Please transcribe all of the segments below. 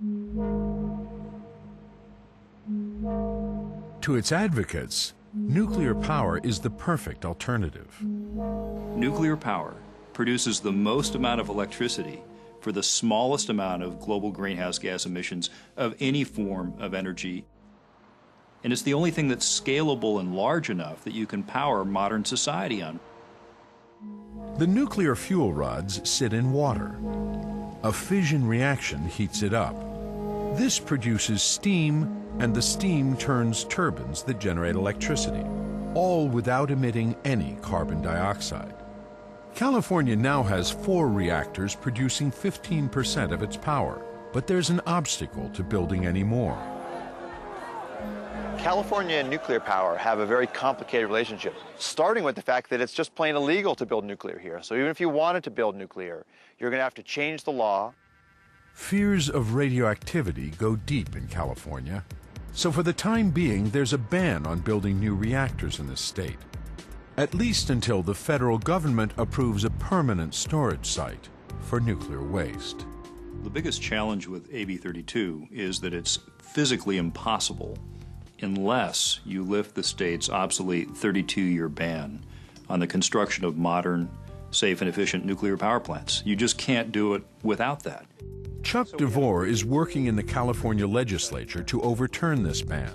To its advocates, nuclear power is the perfect alternative. Nuclear power produces the most amount of electricity for the smallest amount of global greenhouse gas emissions of any form of energy. And it's the only thing that's scalable and large enough that you can power modern society on. The nuclear fuel rods sit in water. A fission reaction heats it up. This produces steam, and the steam turns turbines that generate electricity, all without emitting any carbon dioxide. California now has 4 reactors producing 15% of its power, but there's an obstacle to building any more. California and nuclear power have a very complicated relationship, starting with the fact that it's just plain illegal to build nuclear here. So even if you wanted to build nuclear, you're going to have to change the law. Fears of radioactivity go deep in California, so for the time being, there's a ban on building new reactors in this state, at least until the federal government approves a permanent storage site for nuclear waste. The biggest challenge with AB 32 is that it's physically impossible unless you lift the state's obsolete 32-year ban on the construction of modern, safe, and efficient nuclear power plants. You just can't do it without that. Chuck DeVore is working in the California legislature to overturn this ban.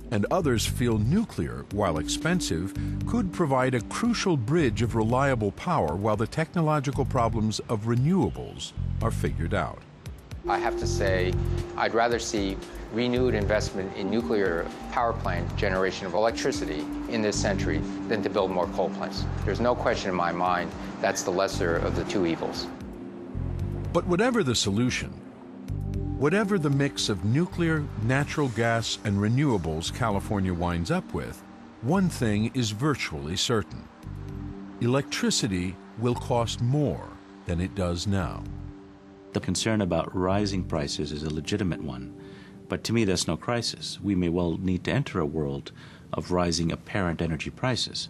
And others feel nuclear, while expensive, could provide a crucial bridge of reliable power while the technological problems of renewables are figured out. I have to say, I'd rather see renewed investment in nuclear power plant generation of electricity in this century than to build more coal plants. There's no question in my mind that's the lesser of the two evils. But whatever the solution, whatever the mix of nuclear, natural gas, and renewables California winds up with, one thing is virtually certain. Electricity will cost more than it does now. The concern about rising prices is a legitimate one, but to me that's no crisis. We may well need to enter a world of rising apparent energy prices.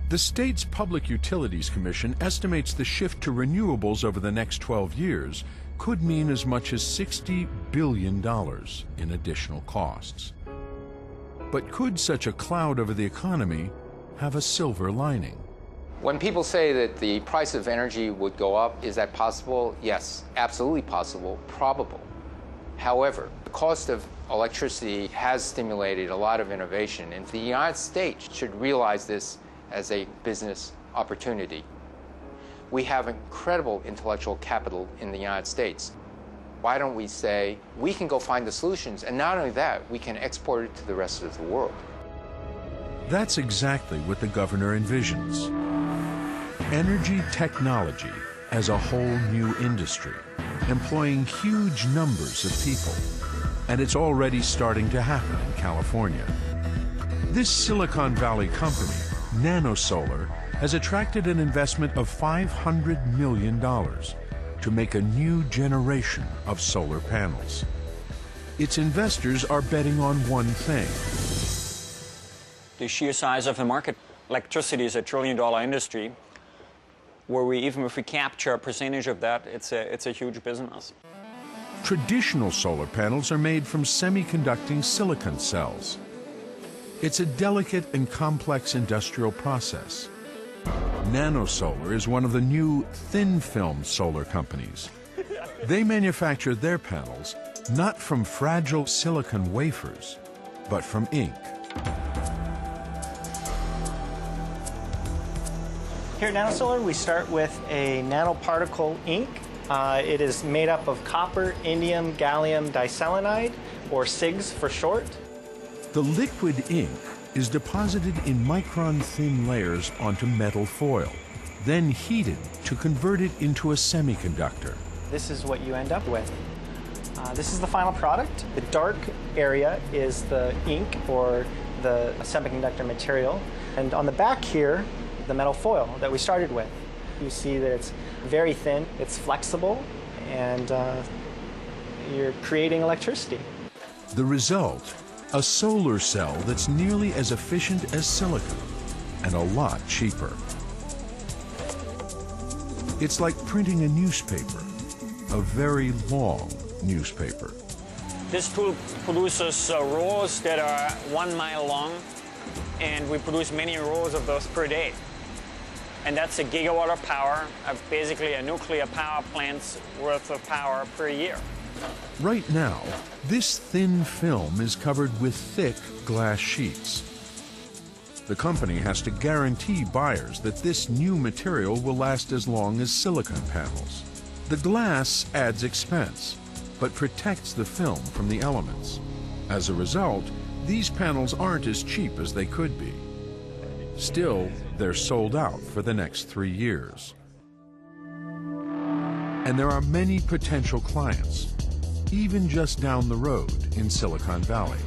The state's Public Utilities Commission estimates the shift to renewables over the next 12 years could mean as much as $60 billion in additional costs. But could such a cloud over the economy have a silver lining? When people say that the price of energy would go up, is that possible? Yes, absolutely possible, probable. However, the cost of electricity has stimulated a lot of innovation, and the United States should realize this as a business opportunity. We have incredible intellectual capital in the United States. Why don't we say, we can go find the solutions, and not only that, we can export it to the rest of the world. That's exactly what the governor envisions. Energy technology as a whole new industry, employing huge numbers of people. And it's already starting to happen in California. This Silicon Valley company, NanoSolar, has attracted an investment of $500 million to make a new generation of solar panels. Its investors are betting on one thing. The sheer size of the market. Electricity is a trillion-dollar industry, where even if we capture a percentage of that, it's a huge business. Traditional solar panels are made from semiconducting silicon cells. It's a delicate and complex industrial process. NanoSolar is one of the new thin-film solar companies. They manufacture their panels not from fragile silicon wafers, but from ink. Here at NanoSolar, we start with a nanoparticle ink. It is made up of copper, indium, gallium diselenide, or SIGs for short. The liquid ink is deposited in micron-thin layers onto metal foil, then heated to convert it into a semiconductor. This is what you end up with. This is the final product. The dark area is the ink, or the semiconductor material. And on the back here, the metal foil that we started with. You see that it's very thin, it's flexible, and you're creating electricity. The result, a solar cell that's nearly as efficient as silicon and a lot cheaper. It's like printing a newspaper, a very long newspaper. This tool produces rolls that are 1 mile long, and we produce many rolls of those per day. And that's a gigawatt of power, basically a nuclear power plant's worth of power per year. Right now, this thin film is covered with thick glass sheets. The company has to guarantee buyers that this new material will last as long as silicon panels. The glass adds expense, but protects the film from the elements. As a result, these panels aren't as cheap as they could be. Still, they're sold out for the next 3 years. And there are many potential clients, even just down the road in Silicon Valley.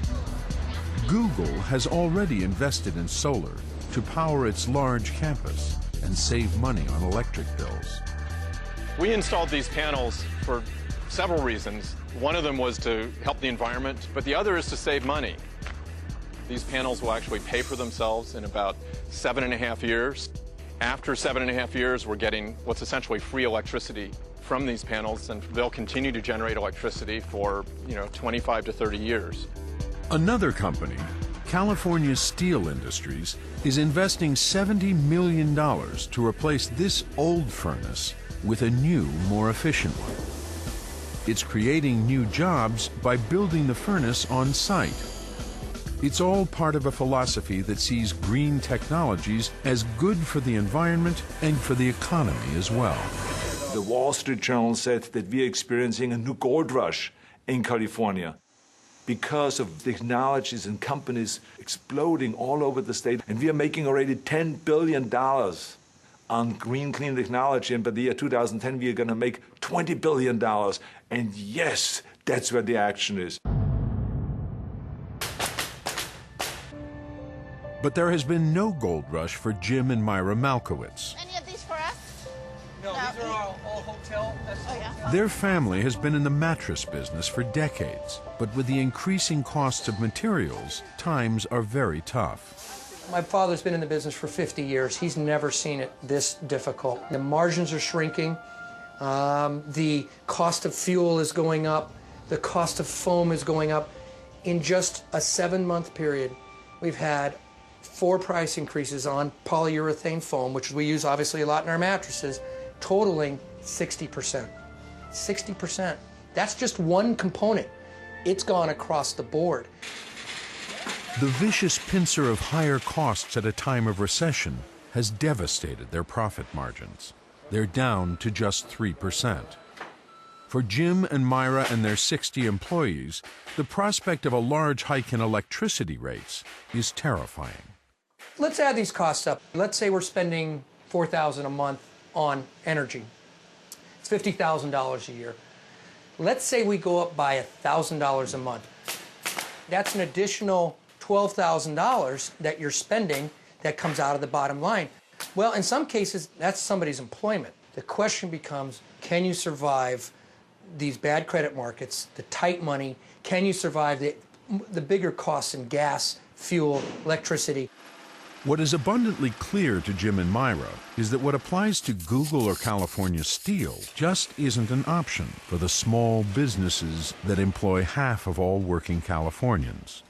Google has already invested in solar to power its large campus and save money on electric bills. We installed these panels for several reasons. One of them was to help the environment, but the other is to save money. These panels will actually pay for themselves in about 7.5 years. After 7.5 years, we're getting what's essentially free electricity from these panels, and they'll continue to generate electricity for 25 to 30 years. Another company, California Steel Industries, is investing $70 million to replace this old furnace with a new, more efficient one. It's creating new jobs by building the furnace on site. It's all part of a philosophy that sees green technologies as good for the environment and for the economy as well. The Wall Street Journal said that we're experiencing a new gold rush in California because of technologies and companies exploding all over the state. And we are making already $10 billion on green, clean technology. And by the year 2010, we are going to make $20 billion. And yes, that's where the action is. But there has been no gold rush for Jim and Myra Malkowitz. Any of these for us? No, these are all hotel. Their family has been in the mattress business for decades, but with the increasing costs of materials, times are very tough. My father's been in the business for 50 years. He's never seen it this difficult. The margins are shrinking. The cost of fuel is going up. The cost of foam is going up. In just a 7-month period, we've had 4 price increases on polyurethane foam, which we use obviously a lot in our mattresses, totaling 60%. 60%. That's just one component. It's gone across the board. The vicious pincer of higher costs at a time of recession has devastated their profit margins. They're down to just 3%. For Jim and Myra and their 60 employees, the prospect of a large hike in electricity rates is terrifying. Let's add these costs up. Let's say we're spending $4,000 a month on energy. It's $50,000 a year. Let's say we go up by $1,000 a month. That's an additional $12,000 that you're spending that comes out of the bottom line. Well, in some cases, that's somebody's employment. The question becomes, can you survive these bad credit markets, the tight money? Can you survive the bigger costs in gas, fuel, electricity? What is abundantly clear to Jim and Myra is that what applies to Google or California Steel just isn't an option for the small businesses that employ half of all working Californians.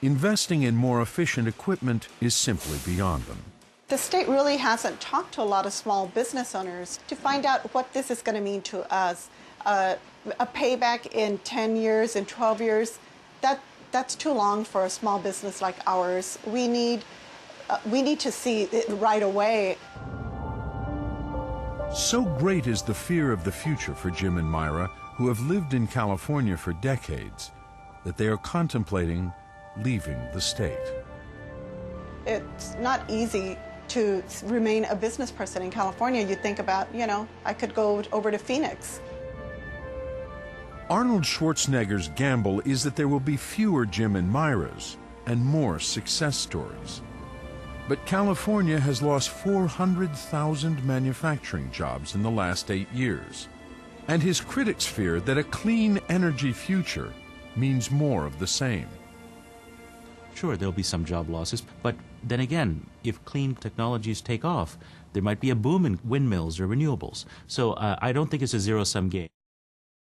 Investing in more efficient equipment is simply beyond them. The state really hasn't talked to a lot of small business owners to find out what this is going to mean to us. A payback in 10 years, in 12 years, that's too long for a small business like ours. We need to see it right away. So great is the fear of the future for Jim and Myra, who have lived in California for decades, that they are contemplating leaving the state. It's not easy to remain a business person in California. You think about, I could go over to Phoenix. Arnold Schwarzenegger's gamble is that there will be fewer Jim and Myras and more success stories. But California has lost 400,000 manufacturing jobs in the last 8 years. And his critics fear that a clean energy future means more of the same. Sure, there'll be some job losses, but then again, if clean technologies take off, there might be a boom in windmills or renewables. So I don't think it's a zero-sum game.